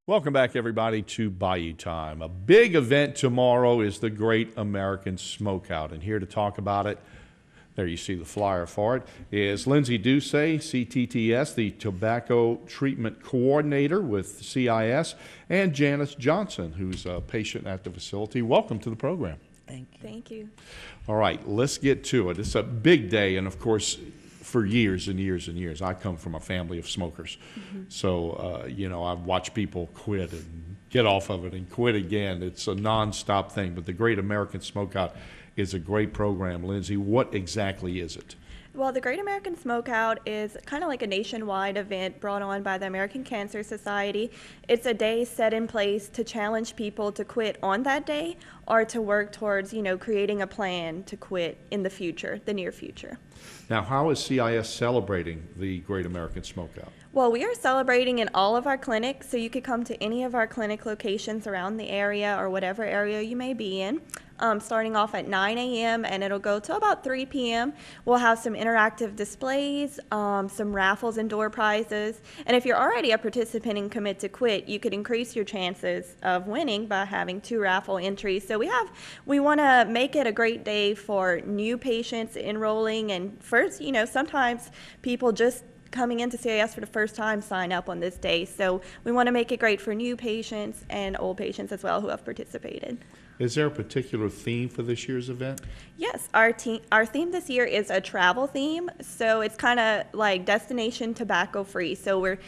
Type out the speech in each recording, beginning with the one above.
Welcome back, everybody, to Bayou Time. A big event tomorrow is the Great American Smokeout, and here to talk about it, there you see the flyer for it, is Lindsey Doucet, CTTS, the Tobacco Treatment Coordinator with CIS, and Janice Johnson, who's a patient at the facility. Welcome to the program. Thank you. Thank you. All right, let's get to it. It's a big day, and of course, for years and years and years, I come from a family of smokers. So, I've watched people quit and get off of it and quit again. It's a nonstop thing, but the Great American Smokeout is a great program. Lindsey, what exactly is it? Well, the Great American Smokeout is kind of like a nationwide event brought on by the American Cancer Society. It's a day set in place to challenge people to quit on that day or to work towards, creating a plan to quit in the future, the near future. Now, how is CIS celebrating the Great American Smokeout? Well, we are celebrating in all of our clinics, so you could come to any of our clinic locations around the area or whatever area you may be in. Starting off at 9 a.m. and it'll go to about 3 p.m. We'll have some interactive displays, some raffles and door prizes. And if you're already a participant in Commit to Quit, you could increase your chances of winning by having 2 raffle entries. So we want to make it a great day for new patients enrolling. And first, sometimes people just coming into CIS for the first time sign up on this day. So we want to make it great for new patients and old patients as well who have participated. Is there a particular theme for this year's event? Yes, our theme this year is a travel theme, so it's kind of like destination tobacco free. So we're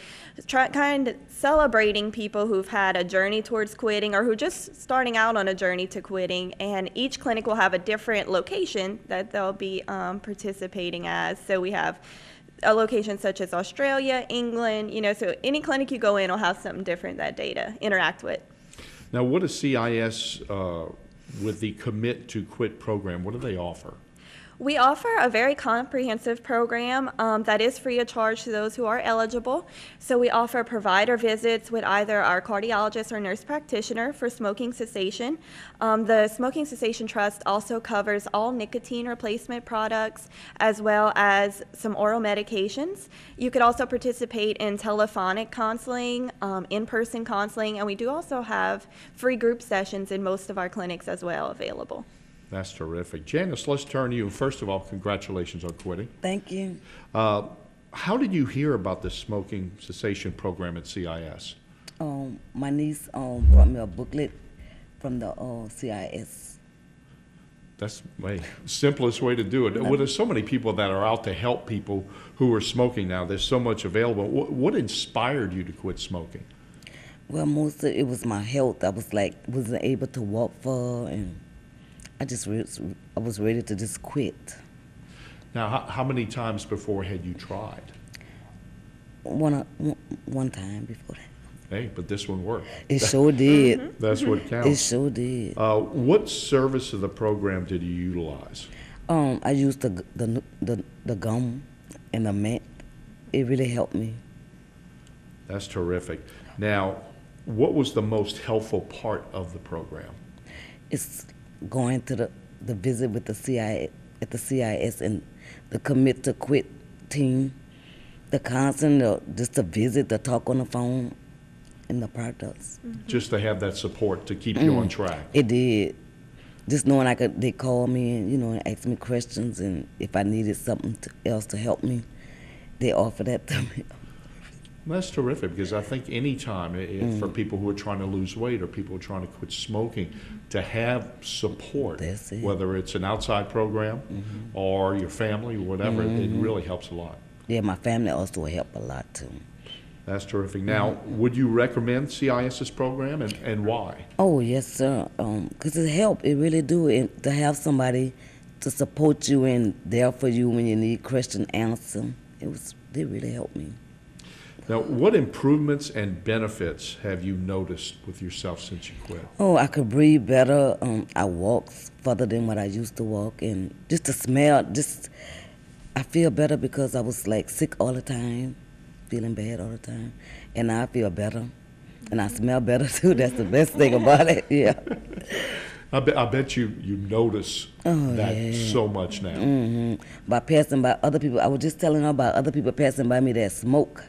kind of celebrating people who've had a journey towards quitting or who are just starting out on a journey to quitting, and each clinic will have a different location that they'll be participating as. So we have a location such as Australia, England, so any clinic you go in will have something different that day to interact with. Now, what is CIS with the Commit to Quit program? What do they offer? We offer a very comprehensive program that is free of charge to those who are eligible. So we offer provider visits with either our cardiologist or nurse practitioner for smoking cessation. The Smoking Cessation Trust also covers all nicotine replacement products as well as some oral medications. You could also participate in telephonic counseling, in-person counseling, and we do also have free group sessions in most of our clinics as well available. That's terrific. Janice, let's turn to you. First of all, congratulations on quitting. Thank you. How did you hear about the smoking cessation program at CIS? My niece brought me a booklet from the CIS. That's the simplest way to do it. Well, there's so many people that are out to help people who are smoking now. There's so much available. What inspired you to quit smoking? Well, mostly it was my health. I wasn't able to walk far, and I was ready to just quit. Now, how many times before had you tried? One time before that. Hey, but this one worked. It sure did. That's what counts. It sure did. What service of the program did you utilize? I used the gum and the mint. It really helped me. That's terrific. Now, what was the most helpful part of the program? It's going to the visit with the CIS at the CIS and the Commit to Quit team, the counseling, just the visit, the talk on the phone, and the products. Just to have that support to keep you on track. It did. Just knowing they call me and ask me questions, and if I needed something else to help me, they offer that to me. That's terrific, because I think any time for people who are trying to lose weight or people who are trying to quit smoking, to have support, whether it's an outside program or your family or whatever, it really helps a lot. Yeah, my family also helped a lot too. That's terrific. Now, would you recommend CIS's program, and why? Oh, yes, sir. Because it helped. It really do. And to have somebody to support you and there for you when you need question answer, they really helped me. Now, what improvements and benefits have you noticed with yourself since you quit? Oh, I could breathe better. I walk further than what I used to walk. And just the smell, I feel better because I was sick all the time, feeling bad all the time. And now I feel better. And I smell better too. That's the best thing about it, yeah. I bet you notice that so much now. By passing by other people, I was just telling her about other people passing by me that smoke.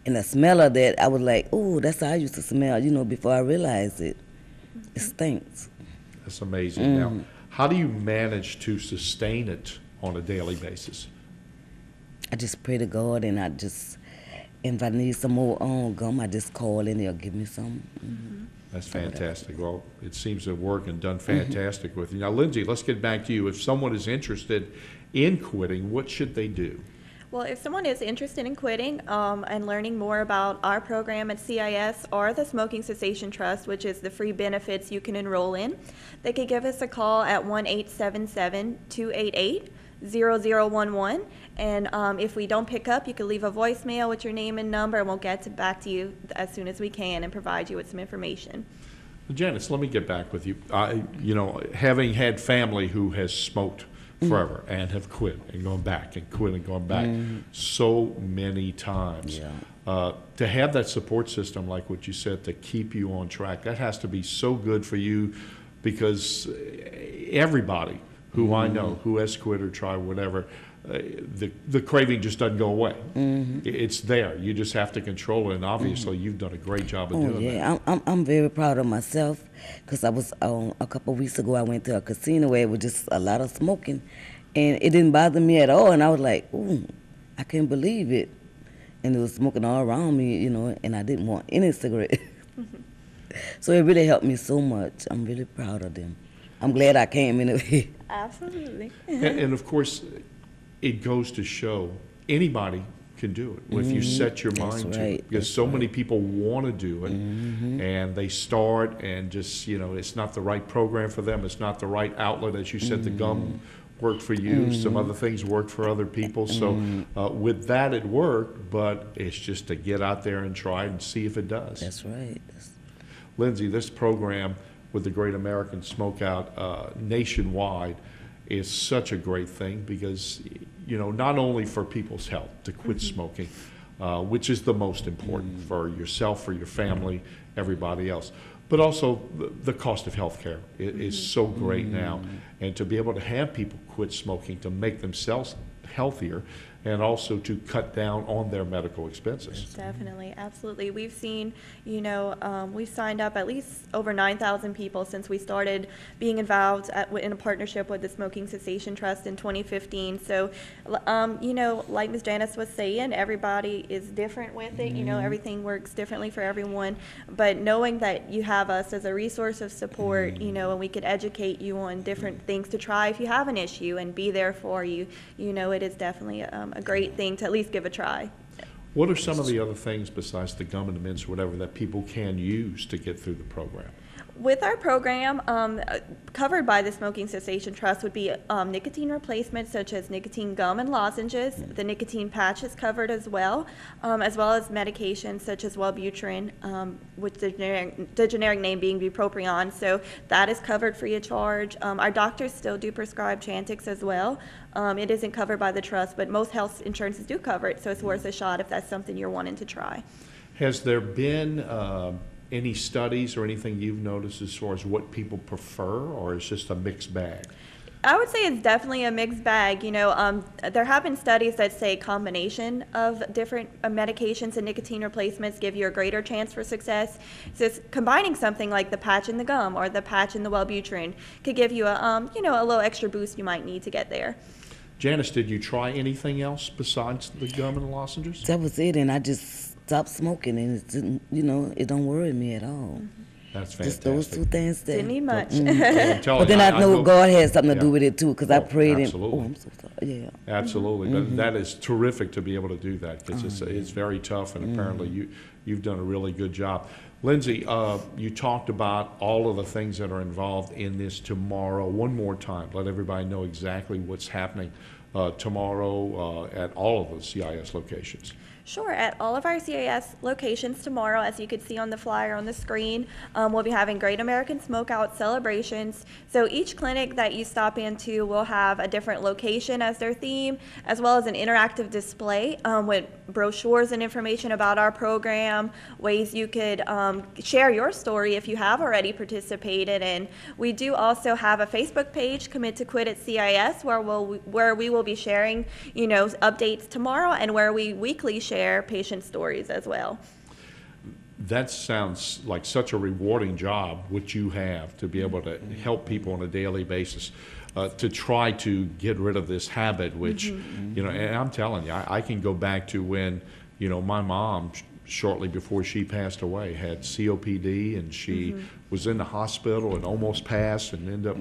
And the smell of that, I was like, oh, that's how I used to smell, before I realized it. It stinks. That's amazing. Now, how do you manage to sustain it on a daily basis? I just pray to God, and if I need some more gum, I just call and they'll give me some. That's fantastic. Well, it seems to work and done fantastic with you. Now, Lindsey, let's get back to you. If someone is interested in quitting, what should they do? Well, if someone is interested in quitting and learning more about our program at CIS or the Smoking Cessation Trust, which is the free benefits you can enroll in, they could give us a call at 1-877-288-0011. And if we don't pick up, you can leave a voicemail with your name and number, and we'll get back to you as soon as we can and provide you with some information. Janice, let me get back with you. Having had family who has smoked forever and have quit and gone back and quit and gone back so many times. To have that support system, like what you said, to keep you on track, that has to be so good for you, because everybody who I know who has quit or tried whatever, the craving just doesn't go away. It's there. You just have to control it, and obviously you've done a great job of doing that. I'm very proud of myself, because I was a couple of weeks ago, I went to a casino where it was just a lot of smoking, and it didn't bother me at all, and I was like, ooh, I can't believe it. And it was smoking all around me, and I didn't want any cigarette. So it really helped me so much. I'm really proud of them. I'm glad I came anyway. Absolutely. And of course, it goes to show anybody can do it if you set your mind to it, because so many people want to do it, and they start and just, it's not the right program for them, it's not the right outlet. As you said, the gum worked for you, some other things worked for other people, so with that it worked, but it's just to get out there and try and see if it does. That's right. Lindsey, this program with the Great American Smokeout nationwide is such a great thing, because not only for people's health to quit smoking, which is the most important for yourself, for your family, everybody else, but also the cost of health care is so great now, and to be able to have people quit smoking to make themselves healthier, and also to cut down on their medical expenses. Definitely, absolutely. We've seen, we've signed up at least over 9,000 people since we started being involved in a partnership with the Smoking Cessation Trust in 2015. So, like Ms. Janice was saying, everybody is different with it. Everything works differently for everyone. But knowing that you have us as a resource of support, and we could educate you on different things to try if you have an issue and be there for you, it is definitely a great thing to at least give a try. What are some of the other things besides the gum and the mints or whatever that people can use to get through the program? With our program, covered by the Smoking Cessation Trust would be nicotine replacements such as nicotine gum and lozenges. The nicotine patch is covered as well as medications such as Wellbutrin, with the generic name being bupropion. So that is covered free of charge. Our doctors still do prescribe Chantix as well. It isn't covered by the trust, but most health insurances do cover it, so it's worth a shot if that's something you're wanting to try. Has there been any studies or anything you've noticed as far as what people prefer, or is it just a mixed bag? I would say it's definitely a mixed bag. There have been studies that say a combination of different medications and nicotine replacements give you a greater chance for success. So combining something like the patch in the gum or the patch in the Wellbutrin could give you a little extra boost you might need to get there. Janice, did you try anything else besides the gum and the lozenges? That was it, and I just stopped smoking, and it didn't, it don't worry me at all. That's fantastic. Just those two things there. Didn't need much. But then I know God had something to do with it too, because I prayed absolutely. and I'm so sorry. Yeah. Absolutely, but that is terrific to be able to do that, because it's very tough, and apparently you've done a really good job. Lindsey, you talked about all of the things that are involved in this tomorrow. One more time, let everybody know exactly what's happening tomorrow at all of the CIS locations. Sure. At all of our CIS locations tomorrow, as you can see on the flyer on the screen, we'll be having Great American Smokeout celebrations. So each clinic that you stop into will have a different location as their theme, as well as an interactive display with brochures and information about our program, ways you could share your story if you have already participated. And we do also have a Facebook page, Commit to Quit at CIS, where we will be sharing, updates tomorrow, and where we weekly share share patient stories as well. That sounds like such a rewarding job, which you have, to be able to help people on a daily basis, to try to get rid of this habit, which, you know, and I'm telling you, I can go back to when, you know, my mom, shortly before she passed away, had COPD, and she was in the hospital and almost passed and ended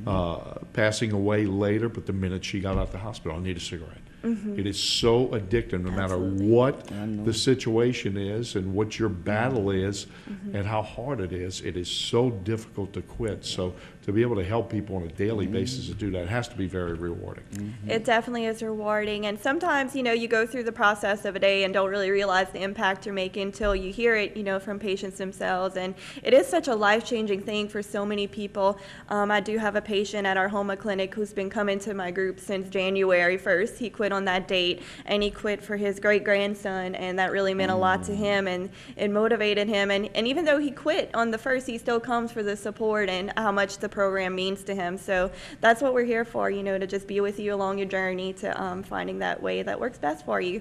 up passing away later. But the minute she got out of the hospital, I need a cigarette. It is so addictive, no matter what the situation is and what your battle is and how hard it is so difficult to quit. So to be able to help people on a daily basis to do that has to be very rewarding. It definitely is rewarding. And sometimes, you know, you go through the process of a day and don't really realize the impact you're making until you hear it, you know, from patients themselves. And it is such a life-changing thing for so many people. I do have a patient at our Homa clinic who's been coming to my group since January 1st. He quit on that date, and he quit for his great-grandson, and that really meant a lot to him, and it motivated him. And even though he quit on the 1st, he still comes for the support and how much the program means to him. So that's what we're here for, you know, to just be with you along your journey to finding that way that works best for you.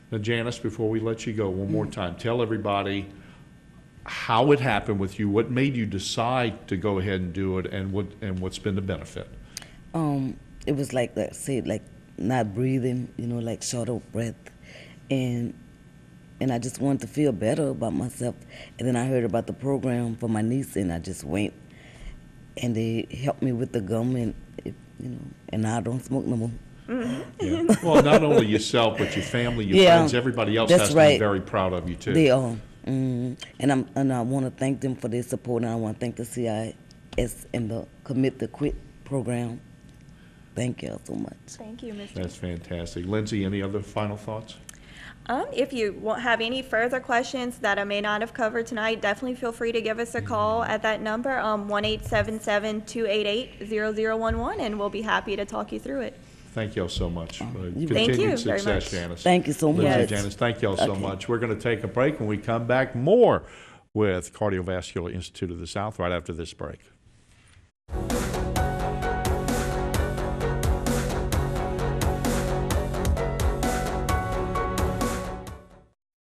Now, Janice, before we let you go, one more time, tell everybody how it happened with you, what made you decide to go ahead and do it, and what's been the benefit. It was like that, say, like not breathing, you know, like short of breath, and I just wanted to feel better about myself. And then I heard about the program for my niece, and I just went, and they helped me with the gum, and you know, and now I don't smoke no more. Yeah. Well, not only yourself, but your family, your friends, everybody else has to be very proud of you too. They are, and I want to thank them for their support, and I want to thank the CIS and the Commit to Quit program. Thank you all so much. Thank you, Mr. That's fantastic. Lindsey, any other final thoughts? If you have any further questions that I may not have covered tonight, definitely feel free to give us a call at that number, 1-877-288-0011, and we'll be happy to talk you through it. Thank you all so much. Thank you Continued very success, much. Janice. Thank you so much. Lindsey, Janice, thank you all so much. We're going to take a break. When we come back, more with Cardiovascular Institute of the South right after this break.